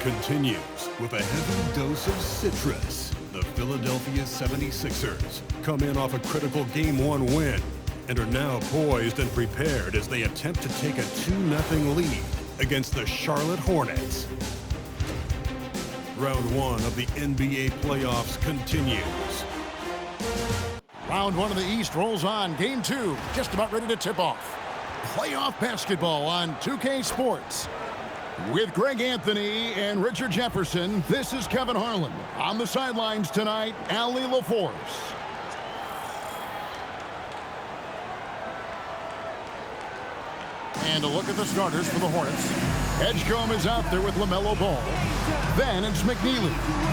continues with a heavy dose of citrus. The Philadelphia 76ers come in off a critical Game 1 win and are now poised and prepared as they attempt to take a 2-0 lead against the Charlotte Hornets. Round 1 of the NBA playoffs continues. Round 1 of the East rolls on. Game 2 just about ready to tip off. Playoff basketball on 2K Sports. With Greg Anthony and Richard Jefferson, this is Kevin Harlan. On the sidelines tonight, Allie LaForce. And a look at the starters for the Hornets. Edgecombe is out there with LaMelo Ball. Then it's McNeely.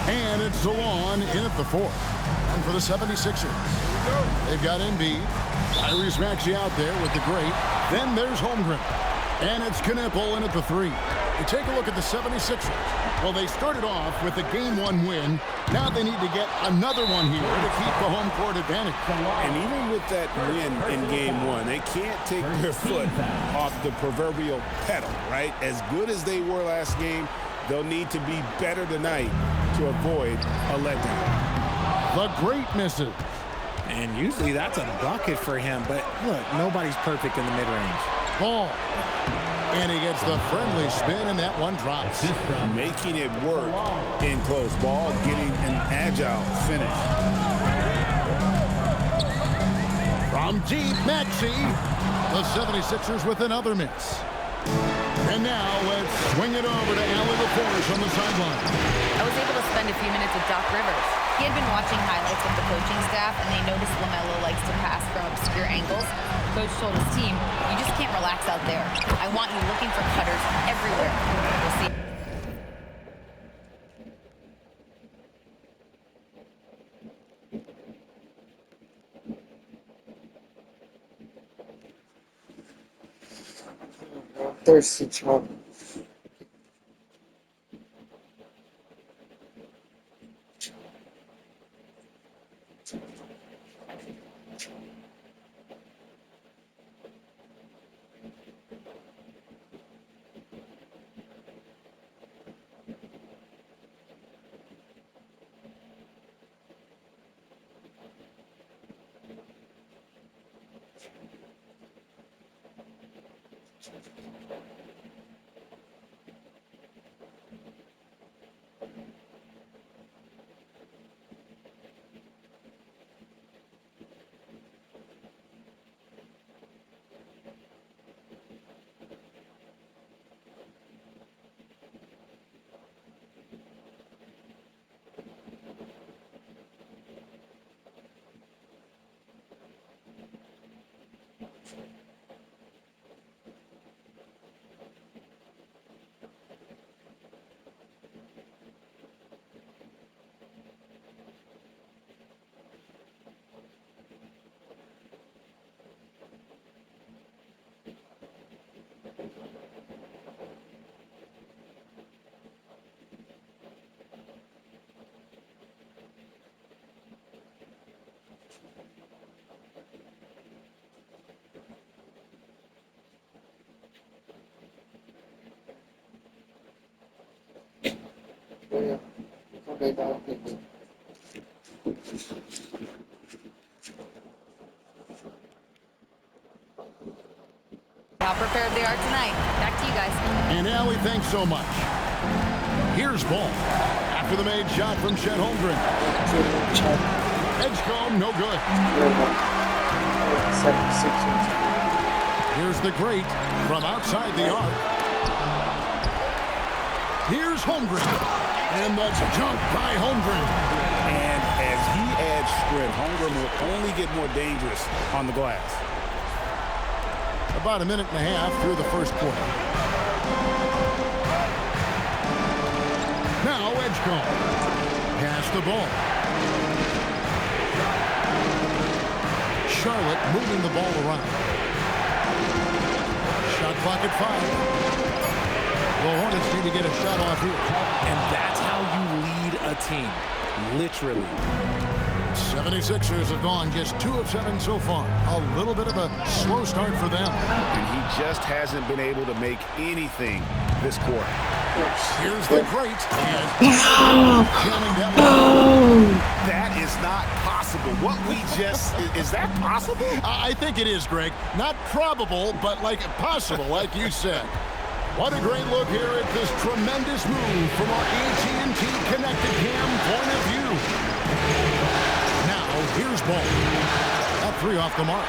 And it's Zalon in at the 4. And for the 76ers, they've got Embiid. Tyrese Maxey out there with the great. Then there's Holmgren. And it's Knipple in at the 3. You take a look at the 76ers. Well, they started off with a Game 1 win. Now they need to get another one here to keep the home court advantage. And even with that win in Game 1, they can't take their foot off the proverbial pedal, right? As good as they were last game, they'll need to be better tonight to avoid a letdown. The great misses. And usually that's a bucket for him, but look, nobody's perfect in the mid-range. Ball. And he gets the friendly spin, and that one drops. Making it work in close ball, getting an agile finish. From deep, Maxey. The 76ers with another miss. And now let's swing it over to Allie LaForce on the sideline. I was able to spend a few minutes with Doc Rivers. He had been watching highlights of the coaching staff, and they noticed LaMelo likes to pass from obscure angles. The coach told his team, you just can't relax out there. I want you looking for cutters everywhere. We'll see. Thirsty trouble. How prepared they are tonight. Back to you guys. And Allie, thanks so much. Here's Ball. After the made shot from Chet Holmgren. Edgecombe, no good. Here's the great from outside the arc. Here's Holmgren. And that's jumped by Holmgren. And as he adds strength, Holmgren will only get more dangerous on the glass. About a minute and a half through the first quarter. Now Edgecombe. Pass the ball. Charlotte moving the ball around. Shot clock at 5. The Hornets need to get a shot off here. And that's how you lead a team, literally. 76ers have gone just 2 of 7 so far. A little bit of a slow start for them. And he just hasn't been able to make anything this quarter. Here's the great. Jamming that one. That is not possible. What we just... Is that possible? I think it is, Greg. Not probable, but like possible, like you said. What a great look here at this tremendous move from our AT&T Connected Cam point of view. Now, here's ball. That 3 off the mark.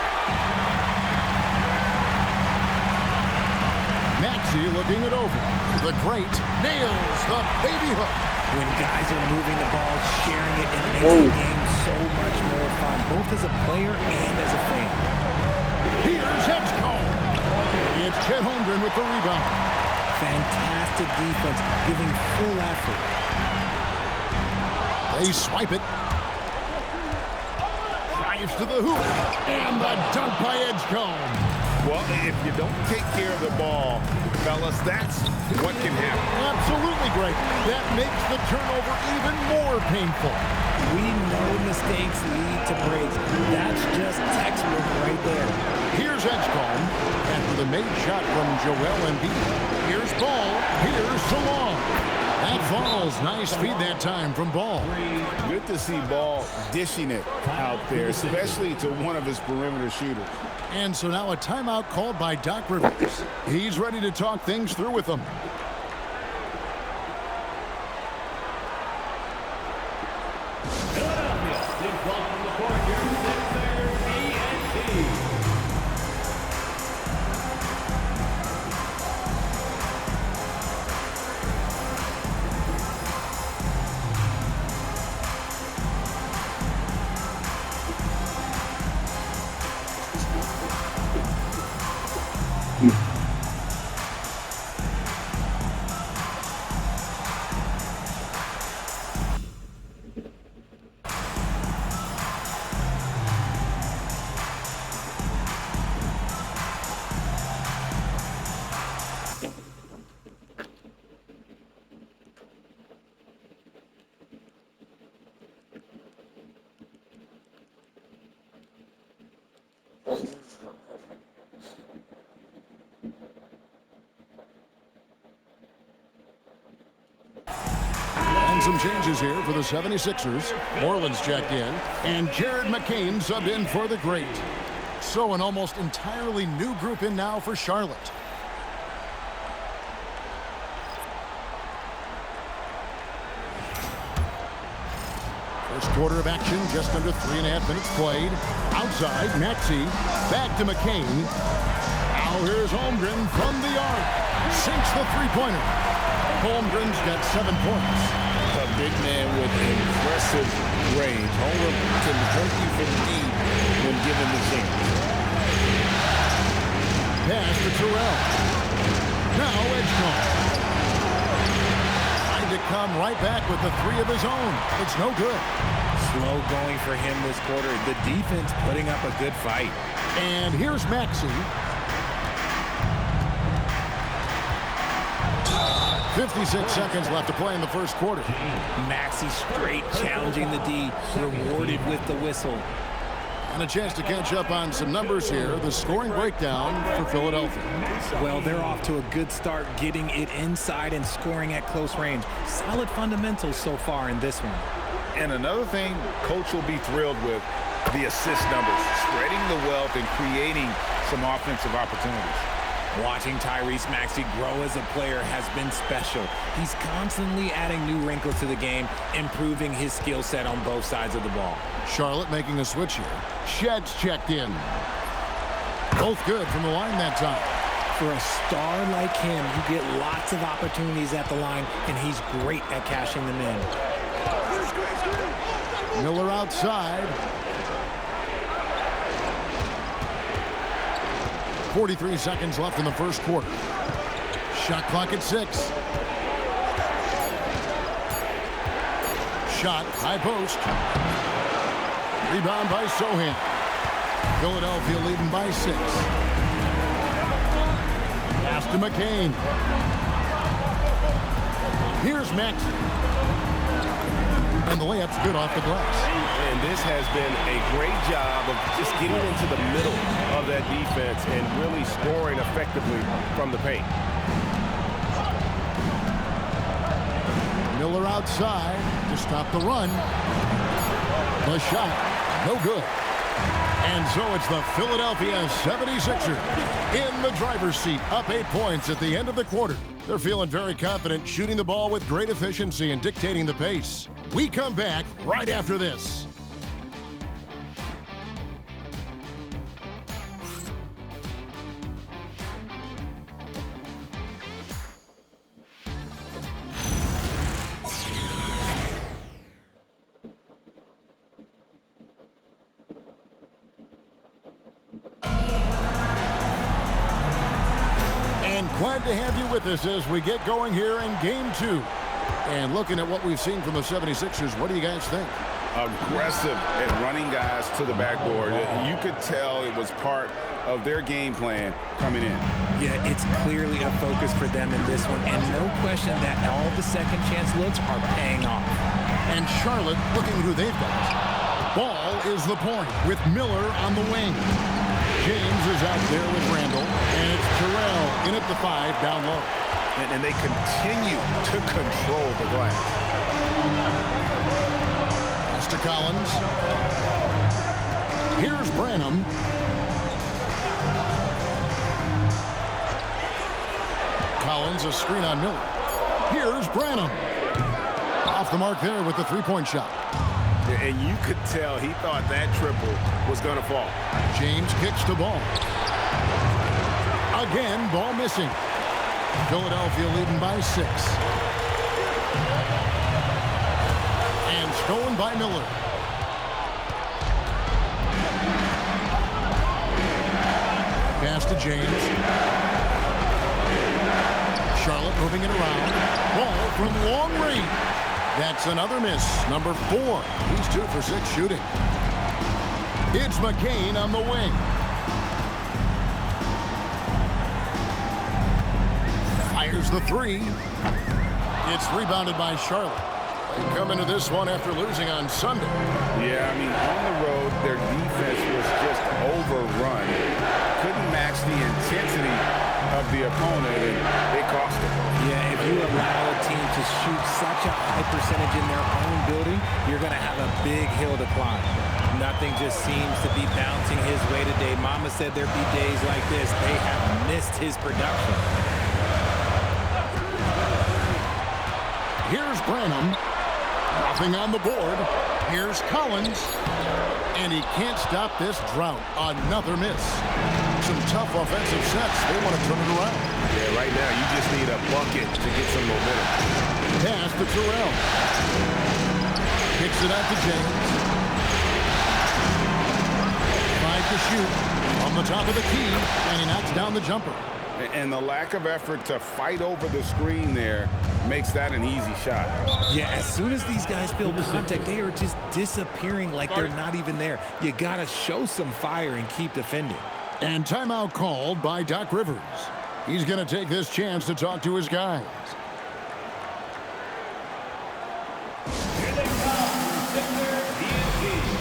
Maxey looking it over. The great nails the baby hook. When guys are moving the ball, sharing it, and making the game so much more fun, both as a player and as a fan. Here's Edgecombe. It's Chet Holmgren with the rebound. Fantastic defense, giving full effort. They swipe it. Drives to the hoop. And the dunk by Edgecombe. Well, if you don't take care of the ball, fellas, that's what can happen. Absolutely great. That makes the turnover even more painful. We know mistakes lead to breaks. That's just textbook right there. Here's Edgecombe after the made shot from Joel Embiid. Here's Ball. Here's Salon. That falls. Nice feed that time from Ball. Good to see Ball dishing it out there, especially to one of his perimeter shooters. And so now a timeout called by Doc Rivers. He's ready to talk things through with them. And some changes here for the 76ers. Moreland's checked in, and Jared McCain subbed in for the great. So an almost entirely new group in now for Charlotte. First quarter of action, just under 3.5 minutes played. Outside, Maxey, back to McCain. Now here's Holmgren from the arc. Sinks the three-pointer. Holmgren's got 7 points. A big man with impressive range. Holmgren can hurt you from deep when given the chance. Pass to Terrell. Now Edgecombe. Trying to come right back with the 3 of his own. It's no good. Slow going for him this quarter. The defense putting up a good fight. And here's Maxey. 56 seconds left to play in the first quarter. Maxey straight challenging the D, rewarded with the whistle. And a chance to catch up on some numbers here. The scoring breakdown for Philadelphia. Well, they're off to a good start getting it inside and scoring at close range. Solid fundamentals so far in this one. And another thing Coach will be thrilled with, the assist numbers, spreading the wealth and creating some offensive opportunities. Watching Tyrese Maxey grow as a player has been special. He's constantly adding new wrinkles to the game, improving his skill set on both sides of the ball. Charlotte making a switch here. Shed's checked in. Both good from the line that time. For a star like him, you get lots of opportunities at the line, and he's great at cashing them in. Miller outside. 43 seconds left in the first quarter. Shot clock at 6. Shot, high post. Rebound by Sohan. Philadelphia leading by 6. Pass to McCain. Here's Maxey. And the layup's good off the glass. And this has been a great job of just getting into the middle of that defense and really scoring effectively from the paint. Miller outside to stop the run. The shot, no good. And so it's the Philadelphia 76ers in the driver's seat, up 8 points at the end of the quarter. They're feeling very confident, shooting the ball with great efficiency and dictating the pace. We come back right after this. Glad to have you with us as we get going here in Game 2. And looking at what we've seen from the 76ers, what do you guys think? Aggressive at running guys to the backboard. You could tell it was part of their game plan coming in. Yeah, it's clearly a focus for them in this one, and no question that all the second chance looks are paying off. And Charlotte looking who they've got. Ball is the point with Miller on the wing. James is out there with Randall, and it's Terrell in at the 5 down low. And they continue to control the glass. Pass to Collins. Here's Branham. Collins, a screen on Miller. Here's Branham. Off the mark there with the three-point shot. And you could tell he thought that triple was going to fall. James kicks the ball. Again, ball missing. Philadelphia leading by 6. And stolen by Miller. Pass to James. Charlotte moving it around. Ball from long range. That's another miss. Number 4. He's 2 for 6 shooting. It's McCain on the wing. Fires the 3. It's rebounded by Charlotte. They come into this one after losing on Sunday. Yeah, I mean, on the road, their defense was just overrun. Couldn't match the intensity of the opponent, and it cost them. Yeah, if you allow a team to shoot such a high percentage in their own building, you're going to have a big hill to climb. Nothing just seems to be bouncing his way today. Mama said there'd be days like this. They have missed his production. Here's Branham. Nothing on the board. Here's Collins. And he can't stop this drought. Another miss. Some tough offensive sets. They want to turn it around. Yeah, right now you just need a bucket to get some momentum. Pass to Terrell. Kicks it out to James. 5 to shoot. On the top of the key. And he knocks down the jumper. And the lack of effort to fight over the screen there makes that an easy shot. Yeah, as soon as these guys feel contact, they are just disappearing like they're not even there. You got to show some fire and keep defending. And timeout called by Doc Rivers. He's going to take this chance to talk to his guys. Here they come, Victor DNP.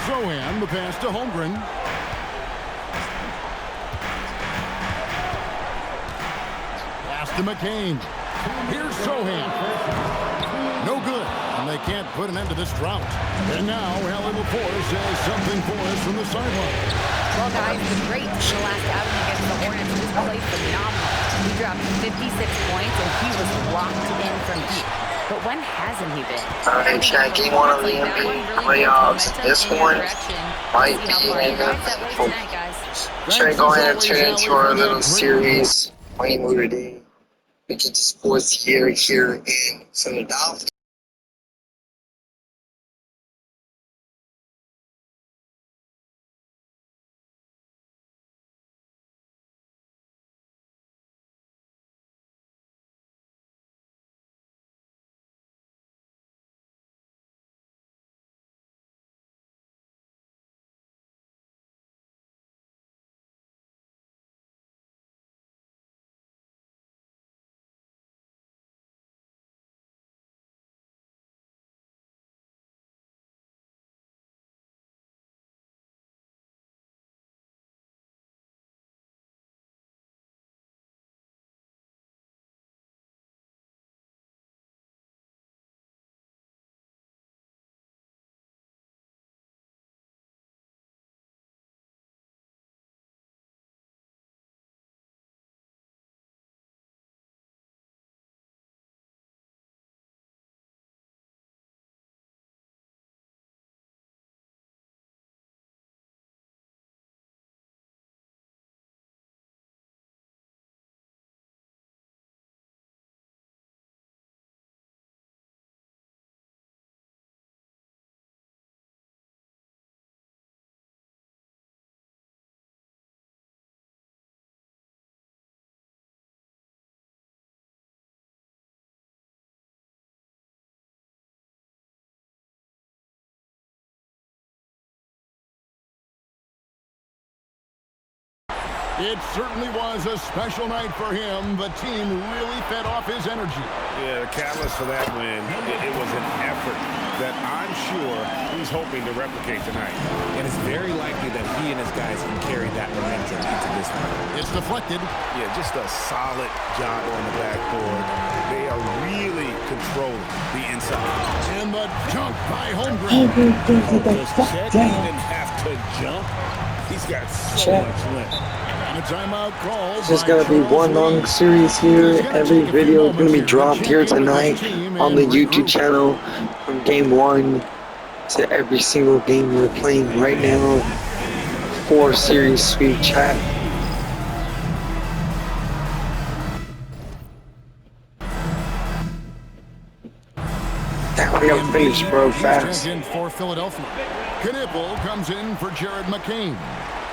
Sohan, the pass to Holmgren. Pass to McCain. Here's Sohan. No good, and they can't put an end to this drought. And now, Allie LaForce says something for us from the sideline. Well, guys, the great in the last outing against the Hornets just played phenomenal. He dropped 56 points, and he was locked in from deep. But when hasn't he been? All right, chat. Game 1 of the NBA playoffs. This one might be in the Should I go ahead and turn into our little series, Wayne Mudiay, which is the fourth year here in Philadelphia. It certainly was a special night for him. The team really fed off his energy. Yeah, the catalyst for that win, it was an effort that I'm sure he's hoping to replicate tonight. And it's very likely that he and his guys can carry that momentum into this one. It's deflected. Yeah, just a solid job on the backboard. They are really controlling the inside. And the jump by Holmgren. Does Chet even have to jump? He's got so much length. And a timeout call. This is going to be one long series here. Every video is going to be dropped here tonight on the YouTube channel from Game 1 to every single game we're playing right now. 4 series sweet chat. Damn, we got finished, bro, fast. In for Philadelphia. Knipple comes in for Jared McCain.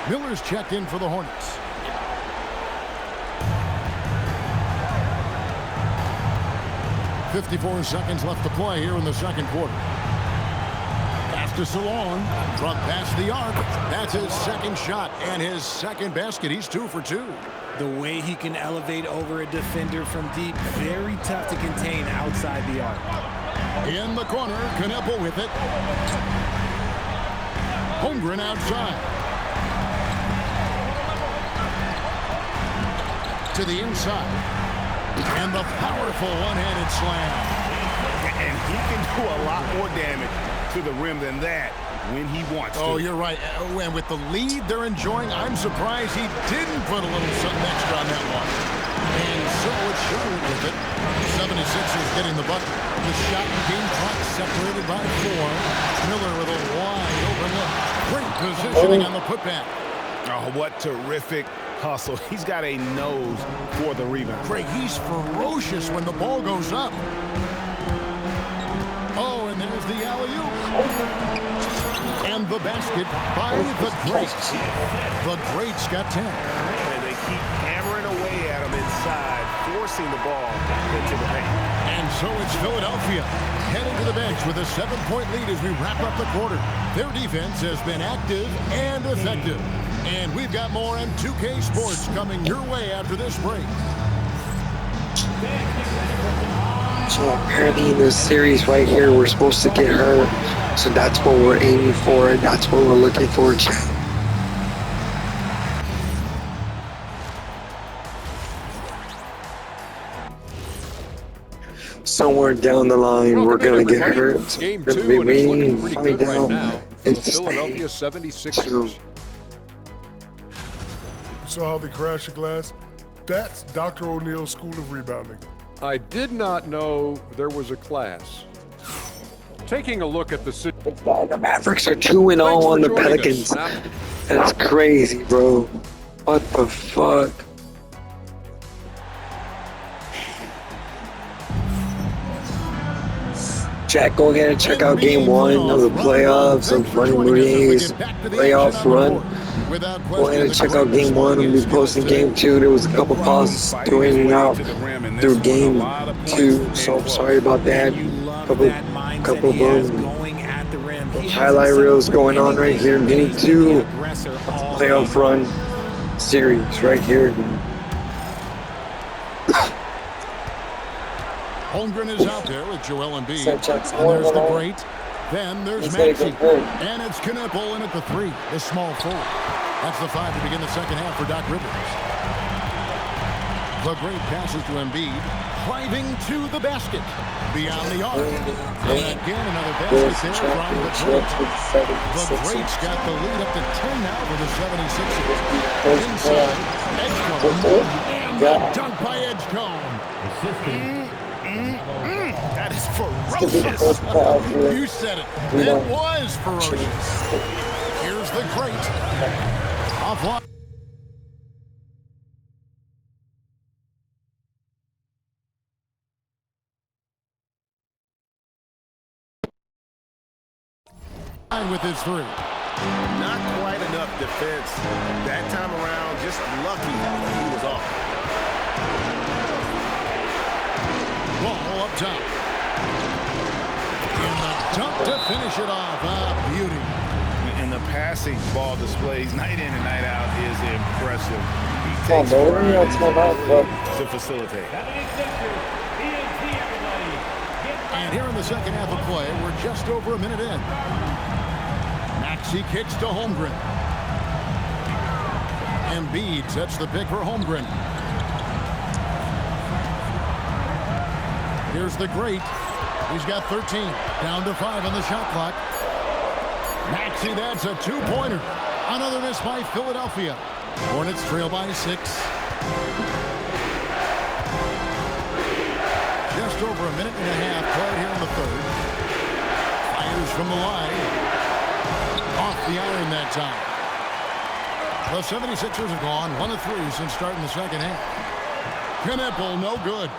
Miller's checked in for the Hornets. .54 seconds left to play here in the second quarter. Pass to Salon. Drunk past the arc. That's his second shot and his second basket. He's 2 for 2. The way he can elevate over a defender from deep, very tough to contain outside the arc. In the corner, Knipple with it. Holmgren outside. To the inside. And the powerful one-handed slam. And he can do a lot more damage to the rim than that when he wants to. Oh, you're right. And with the lead they're enjoying, I'm surprised he didn't put a little something extra on that one. And so it showed with it. The 76ers getting the bucket. The shot and game clock separated by 4. Miller with a wide open look. Great positioning on the putback. Oh, what terrific hustle. He's got a nose for the rebound. Craig, he's ferocious when the ball goes up. Oh, and there's the alley-oop. And the basket by the Greats. The Greats got 10. And they keep hammering away at him inside, forcing the ball into the paint. And so it's Philadelphia heading to the bench with a 7-point lead as we wrap up the quarter. Their defense has been active and effective. And we've got more on 2K Sports coming your way after this break. So apparently in this series right here, we're supposed to get her. So that's what we're aiming for, and that's what we're looking for, chat. Somewhere down the line, we're gonna get her. So Game we're 2, gonna be and it's looking waiting, pretty find good right out. now for the Philadelphia 76ers. Saw how they crashed the glass? That's Dr. O'Neill's School of Rebounding. I did not know there was a class. Taking a look at the The Mavericks are 2-0 on the Pelicans. That's crazy, bro. What the fuck? Jack, go ahead and check out game 1 of the playoffs of Money Muday's playoff run. Go ahead and check out game 1. I'm be posting game 2. There was a couple pauses going in and out through game 2, so I'm sorry about that. Couple highlight reels going on right here. Game 2 playoff run series right here. Holmgren is out there with Joel Embiid. And there's the great. Then there's Maxey. And it's Knipple in at the 3, the small forward. That's the 5 to begin the second half for Doc Rivers. The great passes to Embiid. Driving to the basket. Beyond the arc. And again, another basket there from the great. The great's got the lead up to 10 now for the 76ers. Inside, Edgecombe. And the dunk by Edgecombe. That is ferocious. You said it. It was ferocious. Here's the great. Offline. With his 3. Not quite enough defense. That time around, just lucky he was off. Ball up top. And the dunk to finish it off. Beauty. And the passing ball displays night in and night out is impressive. He takes to facilitate. And here in the second half of play, we're just over a minute in. Maxey kicks to Holmgren. Embiid sets the pick for Holmgren. Here's the great. He's got 13. Down to 5 on the shot clock. Maxey, that's a 2-pointer. Another miss by Philadelphia. Hornets trail by 6. Just over a minute and a half played here in the third. Fires from the line. Off the iron that time. The 76ers have gone 1 of 3 since starting the second half. Knipple, no good.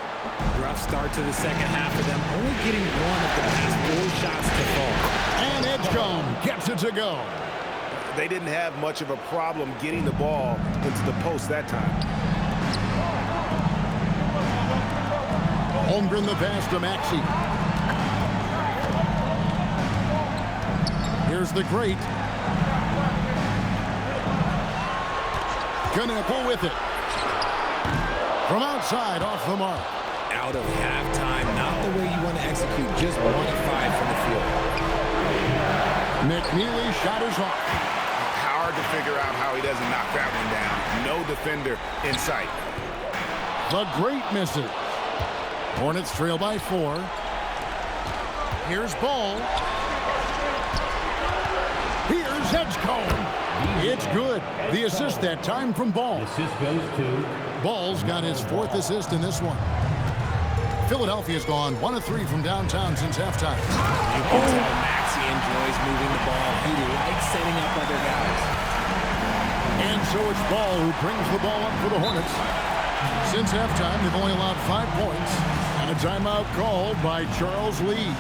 Rough start to the second half for them, only getting 1 of the past 4 shots to fall. And Edgecombe gets it to go. They didn't have much of a problem getting the ball into the post that time. Holmgren the pass to Maxey. Here's the great. Knipple with it. From outside, off the mark. Out of halftime, not the way you want to execute, just 1 of 5 from the field. McNeely shot is off. Hard to figure out how he doesn't knock that one down. No defender in sight. The great misses. Hornets trail by 4. Here's Ball. Here's Edgecombe. It's good. The assist that time from Ball. Assist goes to Ball's got his 4th assist in this one. Philadelphia's gone 1 of 3 from downtown since halftime. You can tell Maxey enjoys moving the ball. He likes setting up other guys. And so it's Ball who brings the ball up for the Hornets. Since halftime, they've only allowed 5 points. And a timeout called by Charles Lee.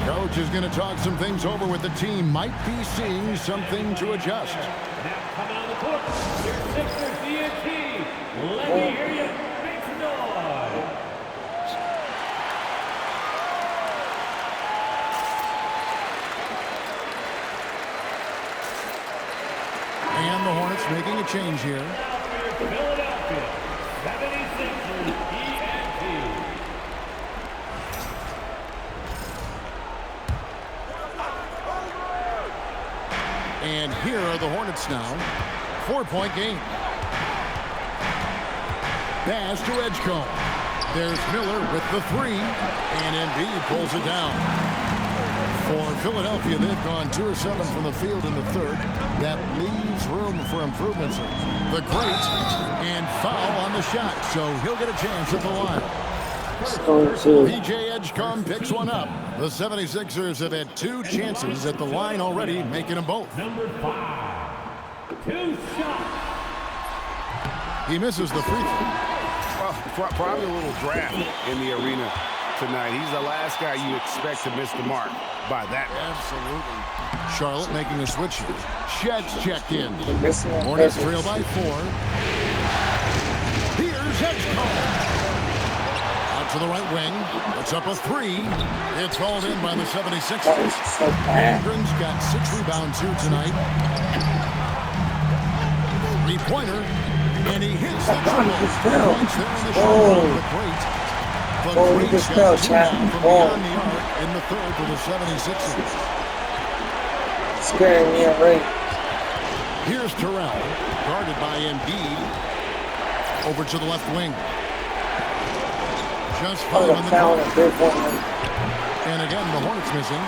Coach is going to talk some things over with the team. Might be seeing something to adjust. now coming on the court. Your Sixers DNT. Let me hear you. Make some noise. And the Hornets making a change here. Philadelphia 76ers DNT. And here are the Hornets now. 4-point game. Pass to Edgecombe. There's Miller with the three. And Embiid pulls it down. For Philadelphia, they've gone 2 of 7 from the field in the third. That leaves room for improvements. The great and foul on the shot. So he'll get a chance at the line. PJ Edgecombe picks one up. The 76ers have had 2 chances at the line already, making them both. Number 5. 2 shots. He misses the free throw. Well, probably a little draft in the arena tonight. He's the last guy you expect to miss the mark by that. Absolutely. Charlotte making a switch here. Shed's checked in. Hornets trail by 4. Here's Edgecombe. Out to the right wing. Puts up a 3. It's hauled in by the 76ers. Holmgren's got 6 rebounds here tonight. 3-pointer. And he hits the triple. Points there in the shoulder of the great. The great's got 2 from beyond the arc in the third for the 76ers. Scaring me away. Here's Terrell, guarded by Embiid. Over to the left wing. Just 5 on the clock. And again, the Hornets missing.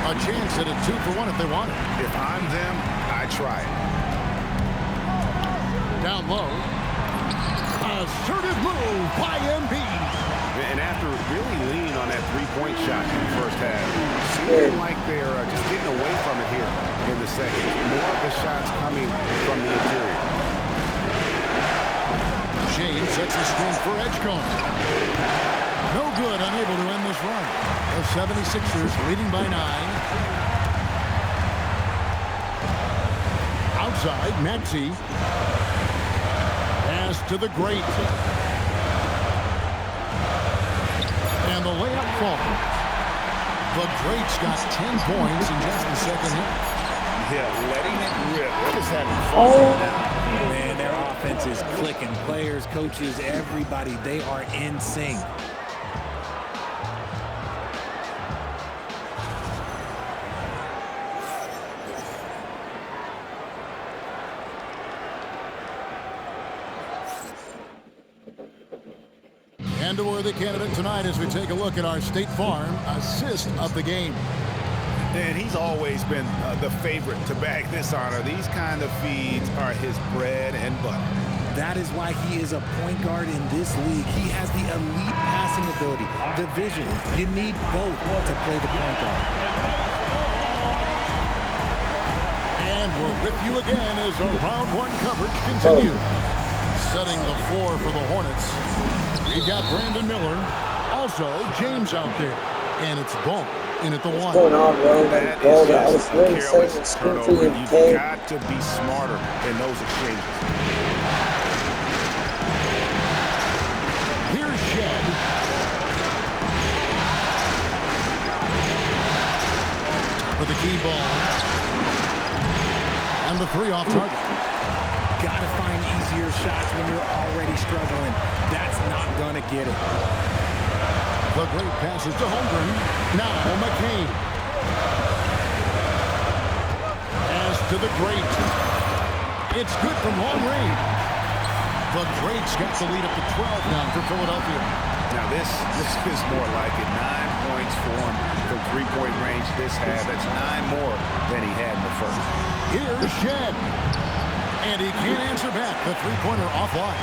A chance at a 2 for 1 if they want it. If I'm them, I try it. Down low. Assertive move by Embiid. And after really leaning on that 3-point shot in the first half, seeming like they're just getting away from it here in the second. More of the shots coming from the interior. James sets the screen for Edgecombe. No good, unable to end this run. The 76ers leading by 9. Outside, Maxey. Pass to the great. And the layup falls. The great's got 10 points in just the second half. Yeah, letting it rip. They're just having fun now. Man, their offense is clicking. Players, coaches, everybody, they are in sync. And a worthy candidate tonight as we take a look at our State Farm assist of the game. And he's always been the favorite to bag this honor. These kind of feeds are his bread and butter. That is why he is a point guard in this league. He has the elite passing ability, the vision. You need both to play the point guard. And we're with you again as our round 1 coverage continues. Setting the floor for the Hornets. We've got Brandon Miller. Also, James out there. And it's Ball in at the 1. What's going on, bro? That Ball, is I was just really a careless saying turnover. You've screen got to be smarter in those exchanges. Here's Shed. For the key ball. And the 3 off target. Gotta find easier shots when you're already struggling. That's not gonna get it. The great passes to Holmgren. Now McCain. Pass to the great. It's good from long range. The great's got the lead up to 12 now for Philadelphia. Now this is more like it. 9 points for him from 3-point range this half. That's 9 more than he had in the first. Here's Shed. And he can't answer back. The 3-pointer offline.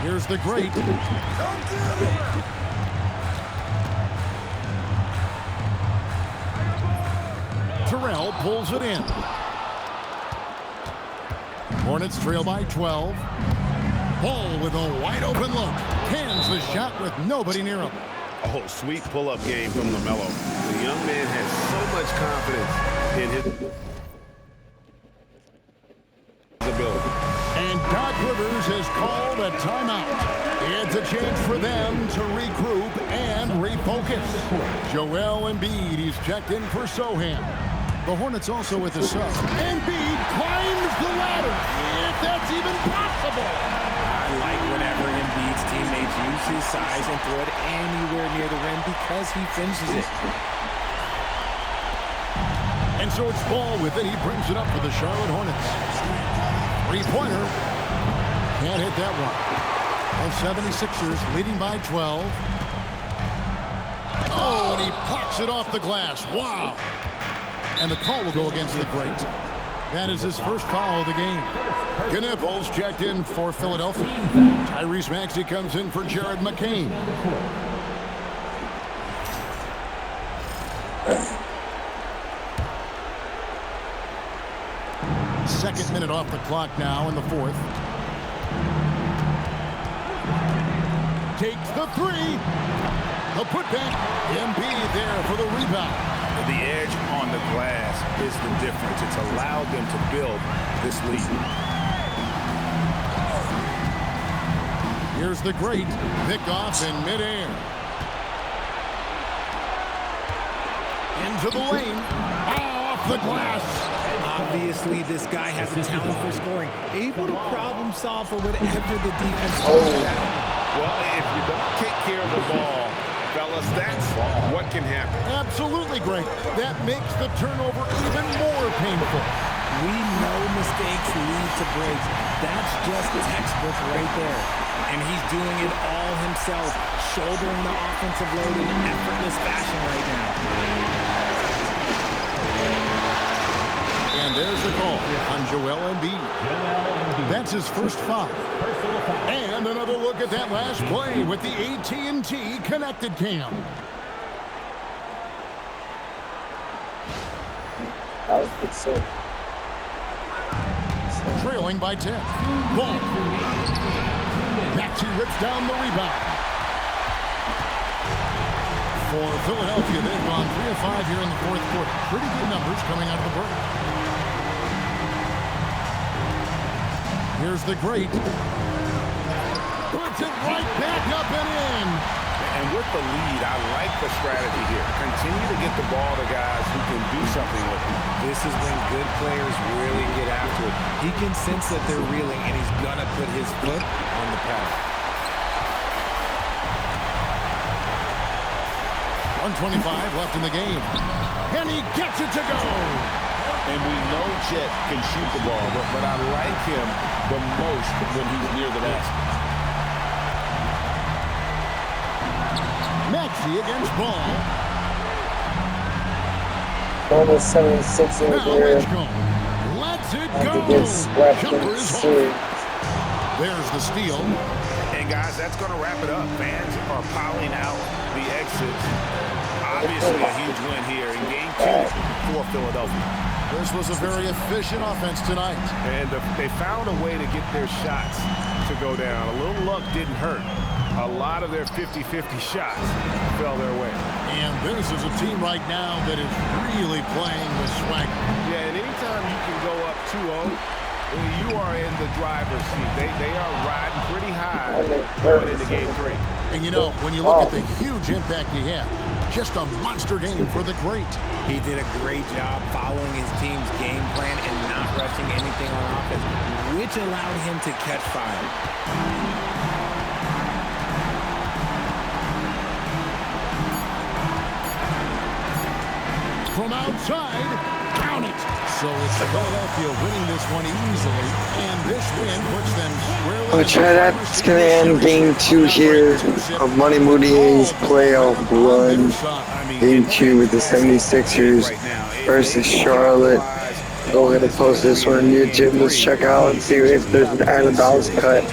Here's the great. Terrell pulls it in. Hornets trail by 12. Ball with a wide open look. Hands the shot with nobody near him. Oh, sweet pull-up game from LaMelo. The young man has so much confidence in his ability. And Doc Rivers has called a timeout. It's a chance for them to regroup and refocus. Joel Embiid, he's checked in for Sohan. The Hornets also with a sub. Embiid climbs the ladder, if that's even possible. I like whenever Embiid's teammates use his size and throw it anywhere near the rim because he finishes it. And so it's ball within. He brings it up for the Charlotte Hornets. Three-pointer. Can't hit that one. The 76ers leading by 12. Oh, and he pops it off the glass. Wow. And the call will go against the great. That is his first foul of the game. Knipples checked in for Philadelphia. Tyrese Maxey comes in for Jared McCain. Second minute off the clock now in the fourth. Takes the three. The putback. Embiid there for the rebound. The edge on the glass is the difference. It's allowed them to build this lead. Here's the great pickoff in midair. Into the lane. Off the glass. Obviously, this guy has a talent for scoring. Able to problem solve for whatever the defense throws at him. Well, if you don't take care of the ball, fellas, that's what can happen. Absolutely great. That makes the turnover even more painful. We know mistakes lead to breaks. That's just textbook right there. And he's doing it all himself, shouldering the offensive load in effortless fashion right now. And there's the call on Joel Embiid. That's his first foul. And another look at that last play with the AT&T connected cam. That was good save. Trailing by 10. Ball. Maxey rips down the rebound. For Philadelphia, they've gone 3 of 5 here in the fourth quarter. Pretty good numbers coming out of the break. Here's the great. Puts it right back up and in. And with the lead, I like the strategy here. Continue to get the ball to guys who can do something with it. This is when good players really get after it. He can sense that they're reeling, and he's going to put his foot on the pedal. 1:25 left in the game. And he gets it to go. And we know Chet can shoot the ball, but I like him the most when he's near the basket. Maxey against Ball. Almost 76 in Now here. Edgecombe lets it And go. to get swept in Jumper the is series. off. There's the steal. And guys, that's going to wrap it up. Fans are piling out the exits. Obviously a huge win here in game 2 for Philadelphia. This was a very efficient offense tonight. And they found a way to get their shots to go down. A little luck didn't hurt. A lot of their 50-50 shots fell their way. And this is a team right now that is really playing with swagger. Yeah, and anytime you can go up 2-0, you are in the driver's seat. They are riding pretty high going into game 3. And you know, when you look at the huge impact he had, just a monster game for the great. He did a great job following his team's game plan and not rushing anything on offense, which allowed him to catch fire. From outside, count it. So it's Philadelphia winning this one easily, and this win puts them squarely. I'll try that. It's going to end game 2 here of Money Mudiyay's playoff run. Game 2 with the 76ers versus Charlotte. Go ahead and post this one on YouTube. Let's check out and see if there's an Adam Dallas cut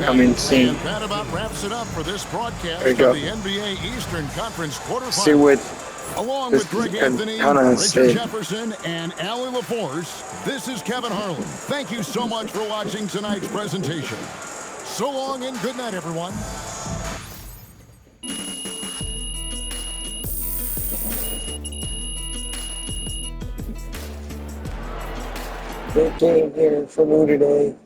coming soon. And that about wraps it up for this broadcast There you go. of the NBA Eastern Conference quarterfinals. See what Along this with Greg can Anthony, kinda Richard say. Jefferson, and Allie LaForce, this is Kevin Harlan. Thank you so much for watching tonight's presentation. So long and good night, everyone. Big game here for Mudiay.